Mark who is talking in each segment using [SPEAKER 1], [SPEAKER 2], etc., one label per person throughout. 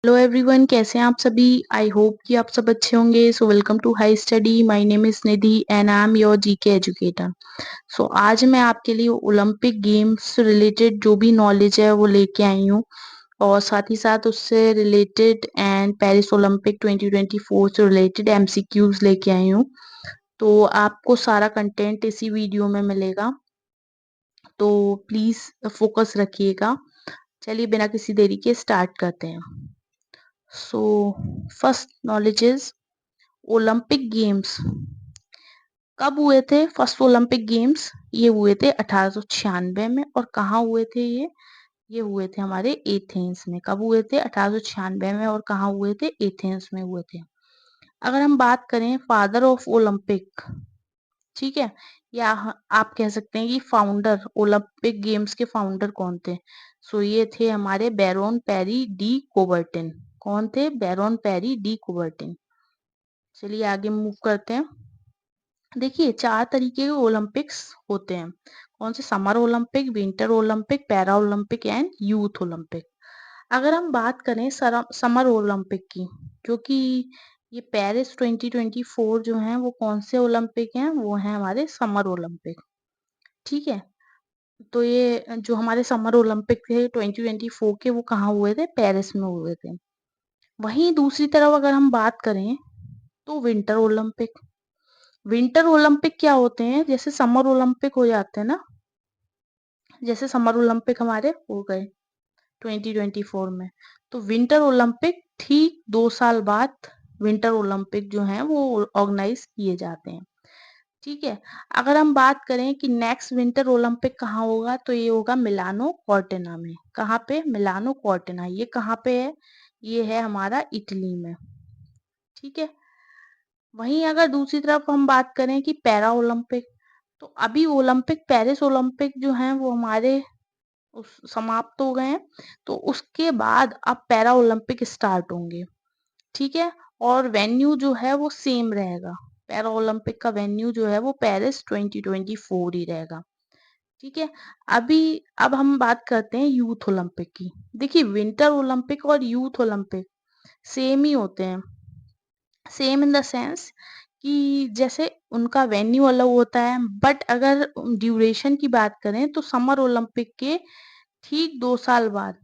[SPEAKER 1] Hello everyone, कैसे हैं आप सभी। आई होप कि आप सब अच्छे होंगे। So welcome to High Study. My name is Nidhi and I am your GK educator. So आज मैं आपके लिए ओलंपिक गेम्स से रिलेटेड जो भी नॉलेज है वो लेके आई हूँ, और साथ ही साथ उससे रिलेटेड एंड पेरिस ओलंपिक 2024 से रिलेटेड एमसीक्यूज लेके आई हूँ। तो आपको सारा कंटेंट इसी वीडियो में मिलेगा, तो प्लीज फोकस रखिएगा। चलिए बिना किसी देरी के स्टार्ट करते हैं। So first knowledge is Olympic games कब हुए थे। फर्स्ट ओलंपिक गेम्स ये हुए थे 1896 में। और कहाँ हुए थे ये हुए थे हमारे एथेंस में। कब हुए थे? 1896 में। और कहाँ हुए थे? एथेंस में हुए थे। अगर हम बात करें फादर ऑफ ओलंपिक, ठीक है, या आप कह सकते हैं कि फाउंडर, ओलंपिक गेम्स के फाउंडर कौन थे। सो ये थे हमारे बैरोन पेरी डी कोबर्टिन। कौन थे? Baron Pierre de Coubertin. चलिए आगे मूव करते हैं। देखिए 4 तरीके के ओलंपिक्स होते हैं। कौन से? Summer Olympic, winter Olympic, para Olympic and youth Olympic. अगर हम बात करें समर ओलंपिक की, क्योंकि ये पेरिस 2024 जो है वो कौन से ओलंपिक हैं? वो हैं हमारे समर ओलंपिक। ठीक है, तो ये जो हमारे समर ओलंपिक थे 2024 के, वो कहाँ हुए थे? पेरिस में हुए थे। वहीं दूसरी तरफ अगर हम बात करें तो विंटर ओलंपिक। विंटर ओलंपिक क्या होते हैं? जैसे समर ओलंपिक हो जाते हैं ना, जैसे समर ओलंपिक हमारे हो गए 2024 में, तो विंटर ओलंपिक ठीक 2 साल बाद विंटर ओलंपिक जो है वो ऑर्गेनाइज किए जाते हैं। ठीक है, अगर हम बात करें कि नेक्स्ट विंटर ओलंपिक कहाँ होगा, तो ये होगा मिलानो कॉर्टिना में। कहाँ पे? Milano Cortina. ये कहाँ पे है? ये है हमारा इटली में। ठीक है, वहीं अगर दूसरी तरफ हम बात करें कि पैरा ओलंपिक, तो अभी ओलंपिक, पेरिस ओलंपिक जो है वो हमारे समाप्त हो गए हैं। तो उसके बाद अब पैरा ओलंपिक स्टार्ट होंगे। ठीक है, और वेन्यू जो है वो सेम रहेगा। पैरा ओलंपिक का वेन्यू जो है वो पेरिस 2024 ही रहेगा। ठीक है, अभी अब हम बात करते हैं यूथ ओलंपिक की। देखिए विंटर ओलंपिक और यूथ ओलंपिक सेम ही होते हैं। सेम इन द सेंस कि जैसे उनका वेन्यू अलग होता है, बट अगर ड्यूरेशन की बात करें तो समर ओलंपिक के ठीक 2 साल बाद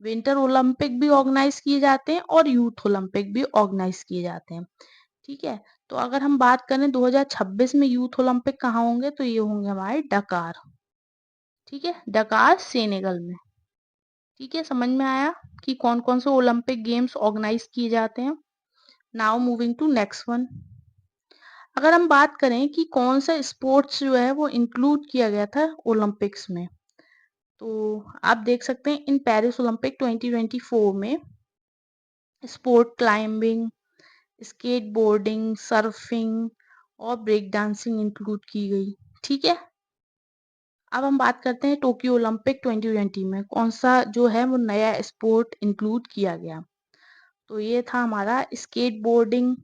[SPEAKER 1] विंटर ओलंपिक भी ऑर्गेनाइज किए जाते हैं और यूथ ओलंपिक भी ऑर्गेनाइज किए जाते हैं। ठीक है, तो अगर हम बात करें 2026 में यूथ ओलंपिक कहाँ होंगे, तो ये होंगे हमारे डकार। ठीक है, डकार सेनेगल में। ठीक है, समझ में आया कि कौन कौन से ओलंपिक गेम्स ऑर्गेनाइज किए जाते हैं। Now moving to next one. अगर हम बात करें कि कौन सा स्पोर्ट्स जो है वो इंक्लूड किया गया था ओलंपिक्स में, तो आप देख सकते हैं इन पेरिस ओलंपिक 2024 में sport climbing, skateboarding, surfing और ब्रेक डांसिंग इंक्लूड की गई। ठीक है, अब हम बात करते हैं टोक्यो ओलंपिक 2020 में कौन सा जो है वो नया स्पोर्ट इंक्लूड किया गया। तो ये था हमारा स्केट बोर्डिंग।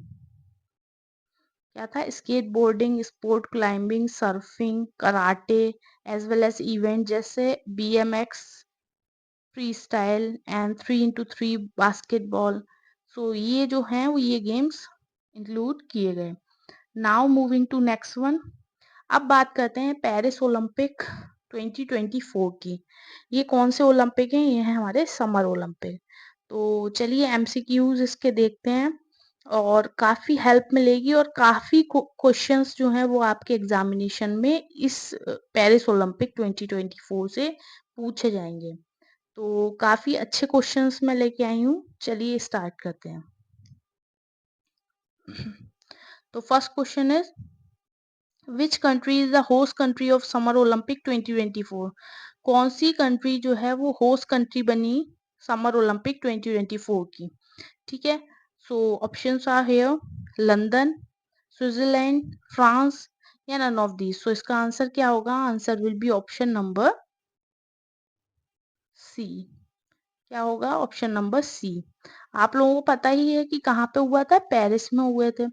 [SPEAKER 1] क्या था? Skateboarding, sport climbing, surfing, karate, as well as event जैसे BMX, freestyle and 3x3 basketball. So ये जो है वो ये गेम्स इंक्लूड किए गए। Now moving to next one. अब बात करते हैं पेरिस ओलंपिक 2024 की। ये कौन से ओलंपिक हैं? ये हैं हमारे समर ओलंपिक। तो चलिए एमसीक्यूज इसके देखते हैं, और काफी हेल्प मिलेगी, और काफी क्वेश्चंस जो हैं वो आपके एग्जामिनेशन में इस पेरिस ओलंपिक 2024 से पूछे जाएंगे। तो काफी अच्छे क्वेश्चंस मैं लेके आई हूँ। चलिए स्टार्ट करते हैं। तो first question is which country is the host country of summer Olympic 2024। कौन सी कंट्री जो है वो होस्ट कंट्री बनी समर ओलंपिक 2024 की। ठीक है, so options are here: London, Switzerland, France या नन ऑफ दीज। सो इसका आंसर क्या होगा? Answer will be option number C. क्या होगा? Option number C. आप लोगों को पता ही है कि कहाँ पे हुआ था? पेरिस में हुए थे।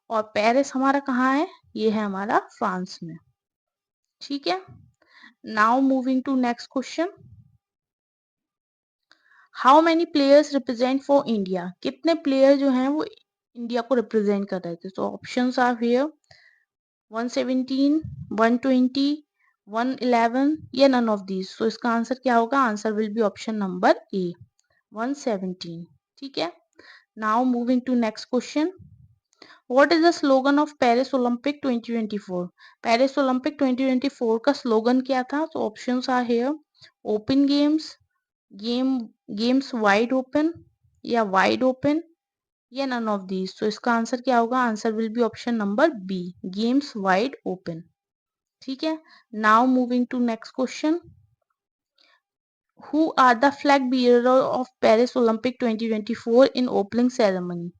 [SPEAKER 1] और पेरिस हमारा कहाँ है? ये है हमारा फ्रांस में। ठीक है, now moving to next question. How many players represent for India, कितने प्लेयर जो हैं वो इंडिया को रिप्रेजेंट कर रहे थे। तो ऑप्शंस आर हियर 117, 120, 111 या नन ऑफ दीज। तो इसका आंसर क्या होगा? Answer will be option number A 117। ठीक है, now moving to next question. What is the slogan of Paris Olympic 2024? Paris Olympic 2024 का स्लोगन क्या था? तो options are here open games, game games wide open या wide open या none of these. तो इसका आंसर क्या होगा? Answer will be option number B games wide open. ठीक है, now moving to next question. Who are the flag bearer of Paris Olympic 2024 in opening ceremony?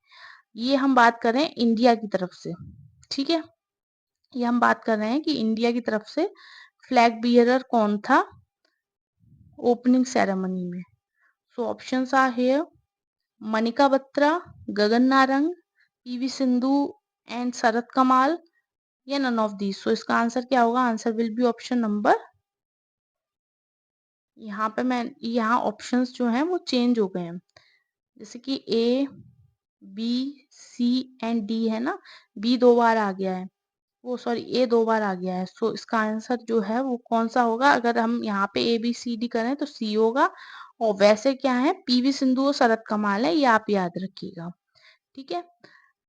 [SPEAKER 1] ये हम बात कर रहे हैं इंडिया की तरफ से। ठीक है, ये हम बात कर रहे हैं कि इंडिया की तरफ से फ्लैग बियरर कौन था ओपनिंग सेरेमनी में। So options are here Manika Batra, Gagan Narang, PV Sindhu and Sharath Kamal या नन ऑफ दीज। सो इसका आंसर क्या होगा? Answer will be option number, यहाँ पे मैं यहाँ ऑप्शंस जो हैं वो चेंज हो गए हैं, जैसे कि A B C and D है ना, बी 2 बार आ गया है, वो सॉरी ए 2 बार आ गया है। सो इसका आंसर जो है वो कौन सा होगा? अगर हम यहाँ पे ए बी सी डी करें तो सी होगा, और वैसे क्या है पीवी सिंधु और शरत कमाल है, ये आप याद रखिएगा। ठीक है,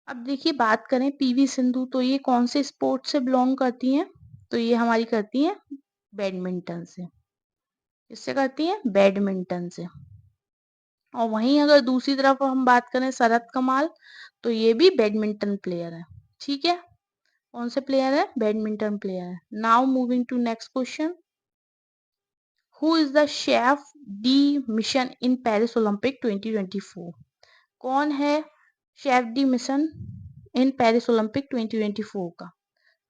[SPEAKER 1] अब देखिए बात करें पीवी सिंधु, तो ये कौन से स्पोर्ट से बिलोंग करती हैं? तो ये हमारी करती हैं बैडमिंटन से। इससे करती हैं बैडमिंटन से। और वहीं अगर दूसरी तरफ हम बात करें शरत कमाल, तो ये भी बैडमिंटन प्लेयर है। ठीक है, कौन से प्लेयर है? बैडमिंटन प्लेयर है। Now moving to next question. Who is the chef de mission in Paris Olympic 2024? कौन है chef de mission in Paris Olympic 2024 का?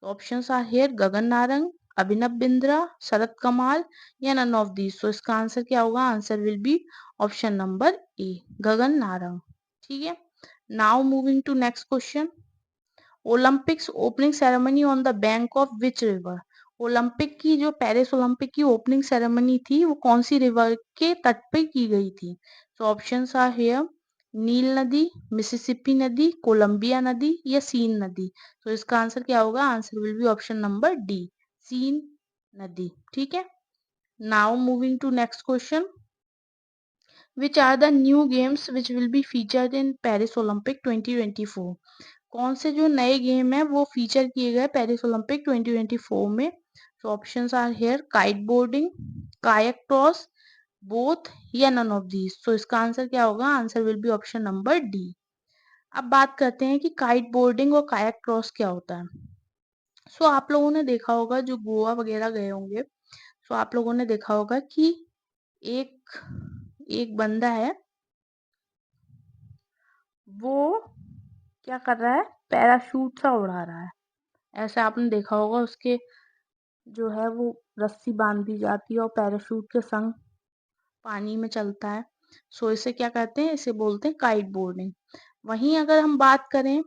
[SPEAKER 1] Options are here Gagan Narang, Abhinav Bindra, Sharath Kamal या नन ऑफ दीज। तो इसका आंसर क्या होगा? Answer will be option number A Gagan Narang. ठीक है, now moving to next question. Olympics opening ceremony on the bank of which river? Olympic की जो पेरिस ओलंपिक की ओपनिंग सेरेमनी थी वो कौन सी रिवर के तट पे की गई थी? तो ऑप्शंस आर हियर नील नदी, मिसिसिपी नदी, कोलंबिया नदी या सीन नदी। तो इसका आंसर क्या होगा? Answer will be option number D Seine नदी। ठीक है, now moving to next question. Which are the new games which will be featured in Paris Olympic 2024? कौन से जो नए गेम है वो फीचर किए गए पेरिस ओलंपिक 2024 में? तो options are here kiteboarding, kayak cross, both या नन ऑफ दीज। तो इसका आंसर क्या होगा? Answer will be option number D. अब बात करते हैं कि काइट बोर्डिंग और कायक क्रॉस क्या होता है। सो आप लोगों ने देखा होगा जो गोवा वगैरह गए होंगे, सो आप लोगों ने देखा होगा कि एक एक बंदा है, वो क्या कर रहा है? पैराशूट सा उड़ा रहा है। ऐसे आपने देखा होगा, उसके जो है वो रस्सी बांध दी जाती है और पैराशूट के संग पानी में चलता है। सो इसे क्या कहते हैं? इसे बोलते हैं काइट बोर्डिंग। वहीं अगर हम बात करें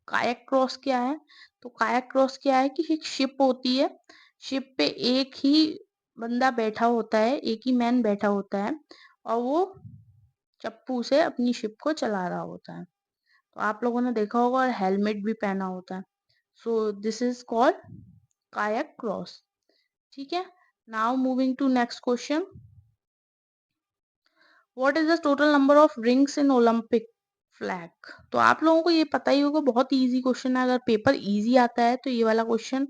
[SPEAKER 1] कायाक क्रॉस क्या है, तो कायाक क्रॉस क्या है कि एक शिप होती है, शिप पे एक ही बंदा बैठा होता है, एक ही मैन बैठा होता है, और वो चप्पू से अपनी शिप को चला रहा होता है। तो आप लोगों ने देखा होगा, और हेलमेट भी पहना होता है। So this is called kayak cross. ठीक है, now moving to next question. What is the total number of rings in Olympic flag? तो आप लोगों को ये पता ही होगा, बहुत इजी क्वेश्चन है। अगर पेपर इजी आता है तो ये वाला क्वेश्चन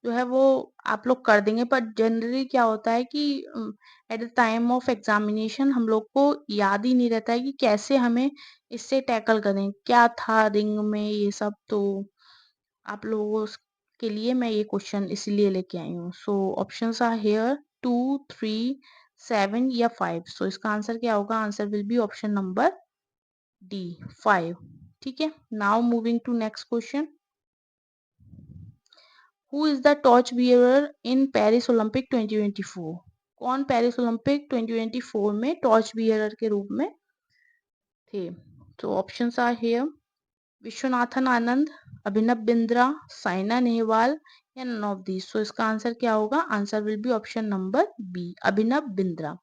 [SPEAKER 1] जो है वो आप लोग कर देंगे, पर जनरली क्या होता है कि at the time of examination हम लोग को याद ही नहीं रहता है कि कैसे हमें इससे टैकल करें, क्या था रिंग में, ये सब। तो आप लोगों के लिए मैं ये क्वेश्चन इसलिए लेके आई हूँ। सो ऑप्शंस आर हेयर 2, 3, 7 या 5। सो इसका आंसर क्या होगा? Answer will be option number D 5। ठीक है, now moving to next question. Who is the torch bearer in Paris Olympic 2024? कौन पेरिस ओलंपिक 2024 में टॉर्च बियरर के रूप में थे? तो options are here Viswanathan Anand, Abhinav Bindra, Saina Nehwal या नन ऑफ दीज। सो इसका आंसर क्या होगा? Answer will be option number B, Abhinav Bindra.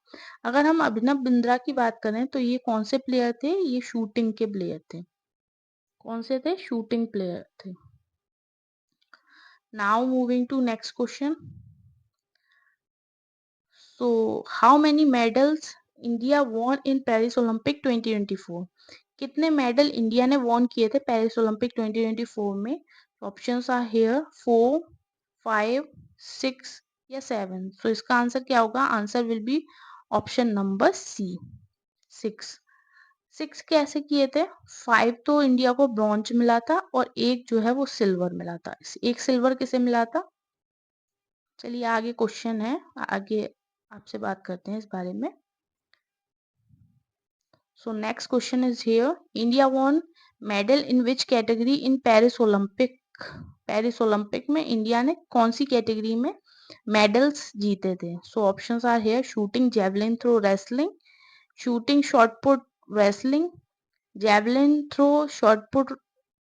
[SPEAKER 1] अगर हम अभिनव बिंद्रा की बात करें तो ये कौन से प्लेयर थे? ये शूटिंग के प्लेयर थे। कौन से थे? शूटिंग प्लेयर थे। Now moving to next question. So, how many medals India won in Paris Olympic 2024? कितने मेडल इंडिया ने वॉन किए थे पेरिस ओलंपिक 2024 में? ऑप्शंस आर हियर 4, 5, 6 या 7। सो इसका आंसर क्या होगा? Answer will be option number C, 6। 6 कैसे किए थे? 5 तो इंडिया को ब्रॉन्ज मिला था और एक जो है वो सिल्वर मिला था। एक सिल्वर किसे मिला था? चलिए आगे क्वेश्चन है, आगे आपसे बात करते हैं इस बारे में। So next question is here. India won medal in which category in Paris Olympic? Paris Olympic में इंडिया ने कौन सी कैटेगरी में मेडल्स जीते थे? So options are here shooting, javelin throw, wrestling, shooting, shot put, wrestling, javelin throw, shot put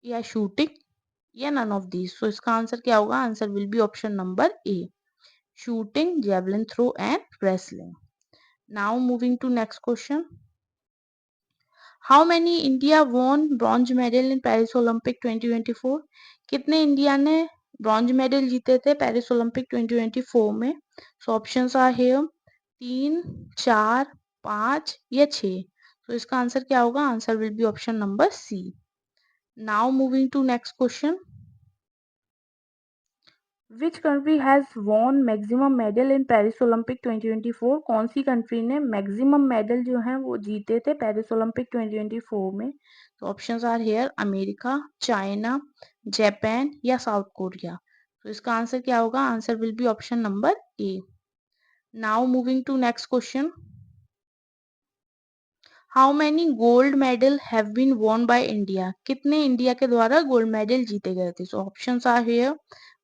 [SPEAKER 1] या shooting या none of these. So इसका आंसर क्या होगा? Answer will be option number A, shooting, javelin throw and wrestling. Now moving to next question. How many India won bronze medal in Paris Olympic 2024? कितने India ने bronze medal जीते थे Paris Olympic 2024 में? So options are here 3, 4, 5 या 6। तो इसका answer क्या होगा? Answer will be option number C. Now moving to next question. Which country has won maximum medal in Paris Olympic 2024? कौन सी कंट्री ने मैक्सिमम मेडल जो हैं वो जीते थे पेरिस ओलंपिक 2024 में? तो options are here America, China, Japan या साउथ कोरिया। तो इसका आंसर क्या होगा? Answer will be option number A. Now moving to next question. How many gold medal have been won by India? कितने India के द्वारा गोल्ड मेडल जीते गए थे? सो ऑप्शंस आर हियर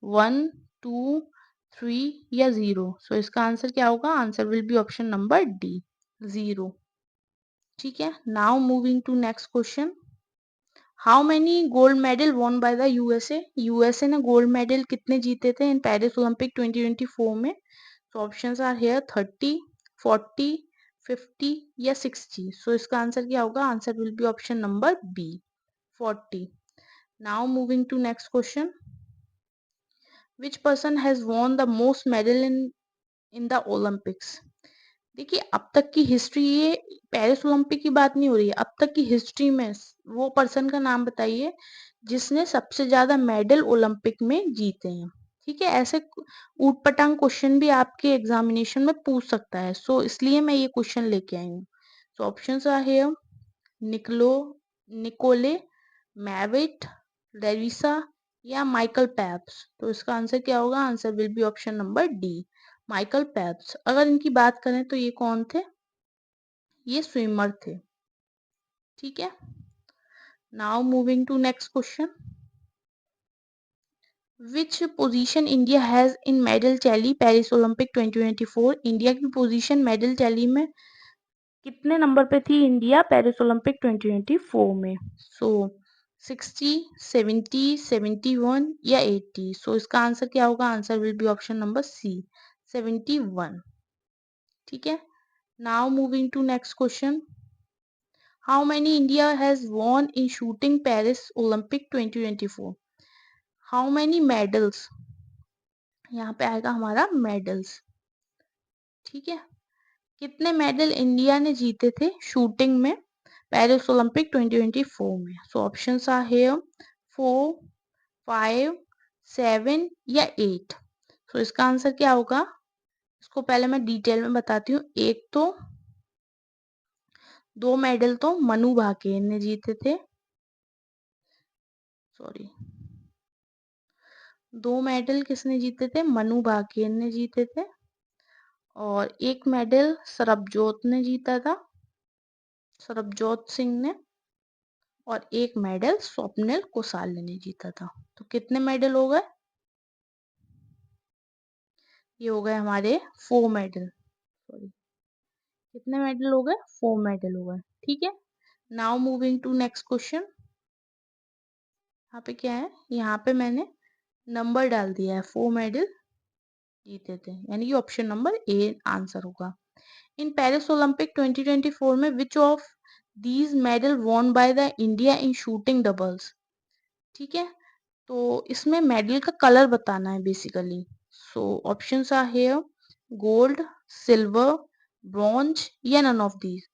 [SPEAKER 1] 1, 2, 3 या 0। सो इसका आंसर क्या होगा? Answer will be option number D, 0। ठीक है। Now moving to next question. How many gold medal won by the USA? USA ने गोल्ड मेडल कितने जीते थे इन पेरिस ओलंपिक 2024 में? तो ऑप्शंस आर हियर 30, 40, 50 या 60। सो इसका आंसर क्या होगा? Answer will be option number B, 40। Now moving to next question. Which person has won the most medal in the Olympics? देखिए अब तक की हिस्ट्री, ये पेरिस ओलंपिक की बात नहीं हो रही है, अब तक की हिस्ट्री में वो पर्सन का नाम बताइए जिसने सबसे ज्यादा मेडल ओलंपिक में जीते हैं। ठीक है, ऐसे ऊट पटांग क्वेश्चन भी आपके एग्जामिनेशन में पूछ सकता है, सो इसलिए मैं ये क्वेश्चन लेके आई हूँ। सो ऑप्शंस आर हियर निकलो निकोले, मैविट, रेविसा या माइकल पैप्स। तो इसका आंसर क्या होगा? Answer will be option number D, Michael paps. अगर इनकी बात करें तो ये कौन थे? ये स्विमर थे। ठीक है। Now moving to next question. Which position India has in medal tally Paris Olympic 2024? India की पोजीशन मेडल टैली में कितने नंबर पे थी इंडिया पेरिस ओलंपिक 2024 में? सो 60, 70, 71 या 80। सो इसका आंसर क्या होगा? Answer will be option number C, 71। ठीक है। Now moving to next question. How many India has won in shooting Paris Olympic 2024? How many medals, यहाँ पे आएगा हमारा मेडल्स। ठीक है, कितने मेडल इंडिया ने जीते थे शूटिंग में पेरिस ओलंपिक 2024 में? सो ऑप्शंस आर हियर 4, 5, 7 या 8। सो इसका आंसर क्या होगा? इसको पहले मैं डिटेल में बताती हूँ। एक तो 2 मेडल तो मनु भाकेर ने जीते थे, सॉरी, 2 मेडल किसने जीते थे? मनु भाकेर ने जीते थे। और एक मेडल सरबजोत ने जीता था, सरबजोत सिंह ने। और एक मेडल स्वप्निल कुसाल ने जीता था। तो कितने मेडल हो गए? ये हो गए हमारे 4 मेडल, सॉरी, कितने मेडल हो गए? 4 मेडल हो गए। ठीक है। Now moving to next question. यहाँ पे क्या है, यहाँ पे मैंने नंबर डाल दिया है, 4 मेडल जीते थे, यानी कि ऑप्शन नंबर ए आंसर होगा। इन पेरिस ओलंपिक 2024 में which of these medal won by the India in shooting doubles. ठीक है, तो इसमें मेडल का कलर बताना है basically. So options are here, gold, silver, bronze या none of these.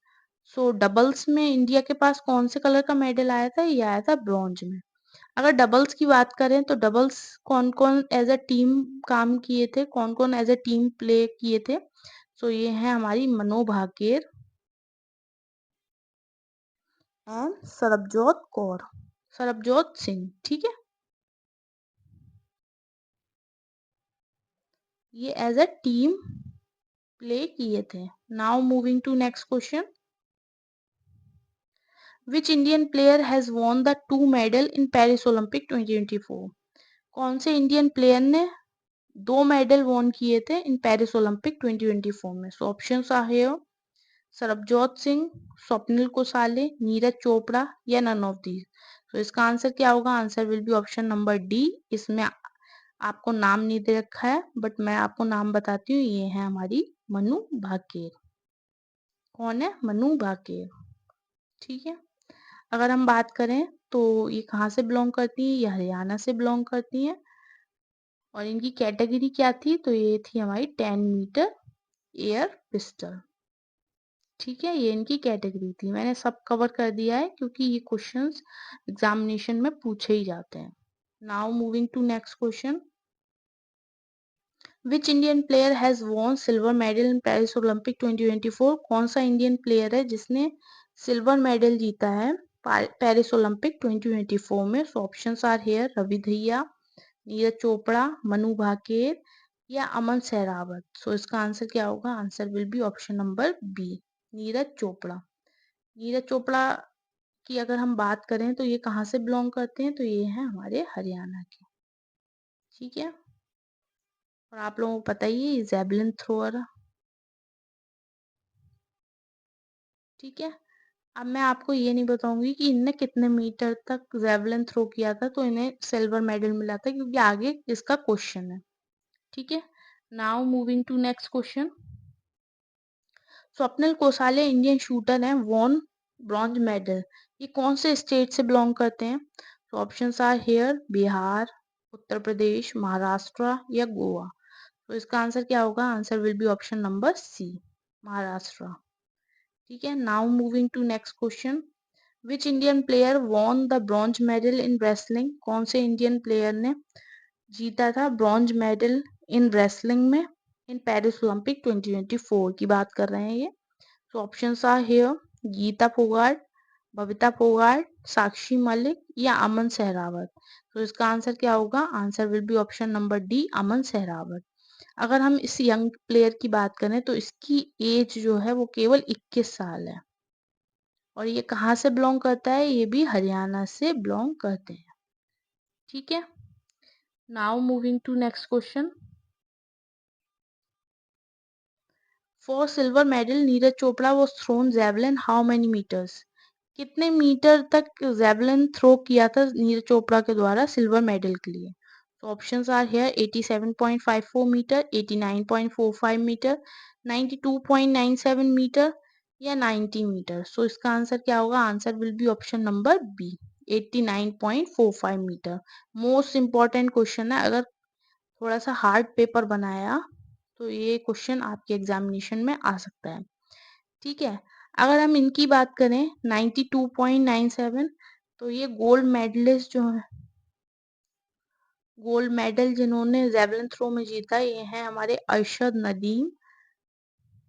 [SPEAKER 1] So doubles में इंडिया के पास कौन से कलर का मेडल आया था, ये आया था ब्रॉन्ज में। अगर डबल्स की बात करें तो डबल्स कौन कौन एज अ टीम काम किए थे, कौन कौन एज अ टीम प्ले किए थे। सो ये है हमारी मनु भाकेर एंड सरबजोत कौर, सरबजोत सिंह। ठीक है, ये एज अ टीम प्ले किए थे। Now moving to next question, which Indian player has won the 2 medal in Paris Olympic 2024। कौन से इंडियन प्लेयर ने 2 मेडल वॉन किए थे इन पेरिस ओलंपिक 2024 में। So options are here, Sarabjot Singh, Swapnil Kusale, Neeraj Chopra या नन ऑफ दीज। तो इसका आंसर क्या होगा, answer will be option number D. इसमें आपको नाम नहीं दे रखा है, बट मैं आपको नाम बताती हूँ, ये है हमारी मनु भाकेर। कौन है, मनु भाकेर। ठीक है, अगर हम बात करें तो ये कहाँ से बिलोंग करती है, ये हरियाणा से बिलोंग करती है। और इनकी कैटेगरी क्या थी, तो ये थी हमारी 10 मीटर एयर पिस्टल। ठीक है, ये इनकी कैटेगरी थी। मैंने सब कवर कर दिया है क्योंकि ये क्वेश्चंस एग्जामिनेशन में पूछे ही जाते हैं। Now moving to next question, which Indian player has won silver medal in Paris Olympic 2024। कौन सा इंडियन प्लेयर है जिसने सिल्वर मेडल जीता है पेरिस ओलंपिक 2024 में। So options are here, Ravi Dahiya, Neeraj Chopra, Manu Bhaker या अमन सहरावत। सो इसका आंसर क्या होगा, answer will be option number B, Neeraj Chopra. Neeraj Chopra की अगर हम बात करें तो ये कहाँ से बिलोंग करते हैं, तो ये है हमारे हरियाणा के। ठीक है, और आप लोगों को पता ही है ये जेवलिन थ्रोअर। ठीक है, अब मैं आपको ये नहीं बताऊंगी कि इनने कितने मीटर तक जेवलिन थ्रो किया था तो इन्हें सिल्वर मेडल मिला था, क्योंकि आगे इसका क्वेश्चन है। ठीक है, now moving to next question, Swapnil Kusale Indian shooter हैं, वॉन ब्रॉन्ज मेडल, ये कौन से स्टेट से बिलोंग करते हैं। तो options are here, Bihar, Uttar Pradesh, Maharashtra या गोवा। तो इसका आंसर क्या होगा, answer will be option number C, Maharashtra. ठीक है, now moving to next question, which Indian player won the bronze medal in wrestling. कौन से इंडियन प्लेयर ने जीता था ब्रॉन्ज मेडल इन रेसलिंग में इन पेरिस ओलंपिक 2024 की बात कर रहे हैं ये। तो options are here, Geeta Phogat, Babita Phogat, Sakshi Malik या अमन सहरावत। तो इसका आंसर क्या होगा, answer will be option number D, Aman Sehrawat. अगर हम इस यंग प्लेयर की बात करें तो इसकी एज जो है वो केवल 21 साल है, और ये कहाँ से बिलोंग करता है, ये भी हरियाणा से बिलोंग करते हैं। ठीक है, now moving to next question, for silver medal Neeraj Chopra was thrown javelin how many meters. कितने मीटर तक जेवलिन थ्रो किया था नीरज चोपड़ा के द्वारा सिल्वर मेडल के लिए। तो options are here, 87.54 meter, 89.45 meter, 92.97 meter या 90 मीटर। सो इसका आंसर क्या होगा, answer will be option number B, 89.45 meter. Most important question है, अगर थोड़ा सा हार्ड पेपर बनाया तो ये क्वेश्चन आपके एग्जामिनेशन में आ सकता है। ठीक है, अगर हम इनकी बात करें 92.97, तो ये गोल्ड मेडलिस्ट जो है, गोल्ड मेडल जिन्होंने जेवलिन थ्रो में जीता, ये हैं हमारे अरशद नदीम,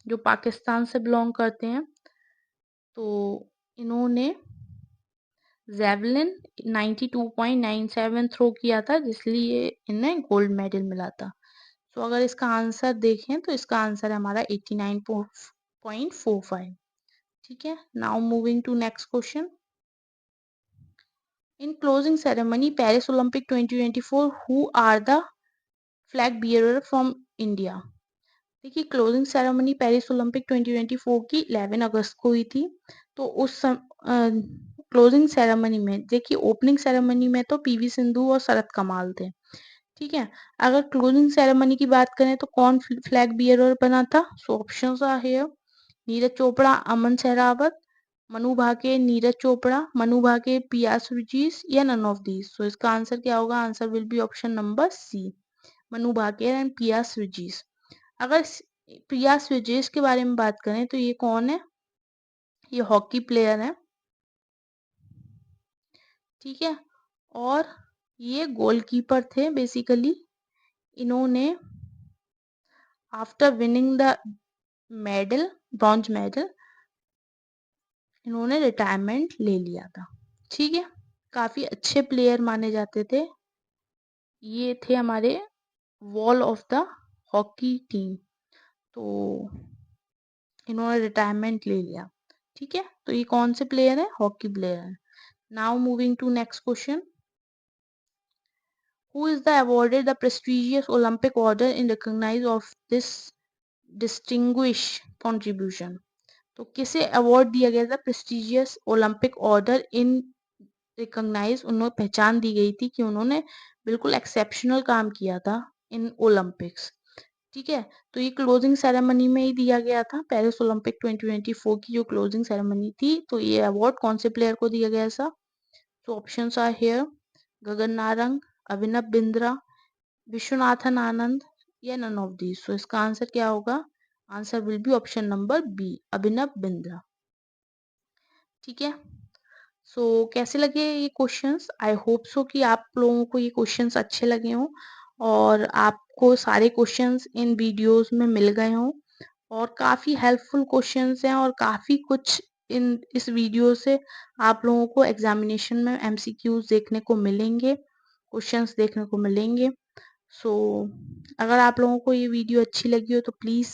[SPEAKER 1] जो पाकिस्तान से बिलोंग करते हैं। तो इन्होंने जेवलिन 92.97 थ्रो किया था, जिसलिए इन्हें गोल्ड मेडल मिला था। तो अगर इसका आंसर देखें तो इसका आंसर है हमारा 89.45। ठीक है, now moving to next question, in closing ceremony Paris Olympic 2024 who are the flag bearer from India. देखिए, क्लोजिंग सेरेमनी पेरिस ओलंपिक 2024 की 11 अगस्त को हुई थी। तो क्लोजिंग सेरेमनी में, देखिए ओपनिंग सेरेमनी में तो पीवी सिंधु और शरत कमाल थे, ठीक है। अगर क्लोजिंग सेरेमनी की बात करें तो कौन फ्लैग बियरर बना था? So options are here, Neeraj Chopra, Aman Sehrawat, Manu Bhaker, Neeraj Chopra, Manu Bhaker, Piya Surjit या नन ऑफ दीज। सो इसका आंसर क्या होगा? Answer will be option number C, Manu Bhaker and Piya Surjit. अगर प्रिया स्विजेस के बारे में बात करें तो ये कौन है? ये हॉकी प्लेयर है, ठीक है। और ये गोलकीपर थे बेसिकली। इन्होंने after winning the medal, bronze medal, इन्होंने रिटायरमेंट ले लिया था, ठीक है। काफी अच्छे प्लेयर माने जाते थे, ये थे हमारे wall of the hockey team. तो इन्होंने रिटायरमेंट ले लिया, ठीक है। तो ये कौन से प्लेयर है? हॉकी प्लेयर है। Now moving to next question, who is the awarded the prestigious Olympic order in recognize of this distinguished contribution? तो किसे अवार्ड दिया गया था prestigious Olympic order in recognize, उन्हें पहचान दी गई थी कि उन्होंने बिल्कुल एक्सेप्शनल काम किया था इन ओलंपिक्स, ठीक है। तो ये क्लोजिंग सेरेमनी में ही दिया गया था, पेरिस ओलंपिक 2024 की जो क्लोजिंग सेरेमनी थी। तो ये अवार्ड कौन से प्लेयर को दिया गया था? तो options are here, Gagan Narang, Abhinav Bindra, Viswanathan Anand या नन ऑफ दीज। सो इसका आंसर क्या होगा? Answer will be option number B, Abhinav Bindra, ठीक है। सो कैसे लगे ये क्वेश्चंस? आई होप सो कि आप लोगों को ये क्वेश्चंस अच्छे लगे हों और आपको सारे क्वेश्चंस इन वीडियोस में मिल गए हों, और काफ़ी हेल्पफुल क्वेश्चंस हैं और काफ़ी कुछ इन इस वीडियो से आप लोगों को एग्जामिनेशन में एमसीक्यूज देखने को मिलेंगे, क्वेश्चंस देखने को मिलेंगे। सो अगर आप लोगों को ये वीडियो अच्छी लगी हो तो प्लीज़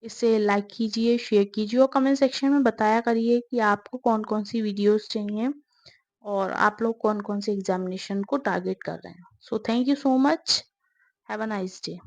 [SPEAKER 1] इसे लाइक कीजिए, शेयर कीजिए और कमेंट सेक्शन में बताया करिए कि आपको कौन कौन सी वीडियोस चाहिए और आप लोग कौन कौन से एग्जामिनेशन को टारगेट कर रहे हैं। So thank you so much, have a nice day.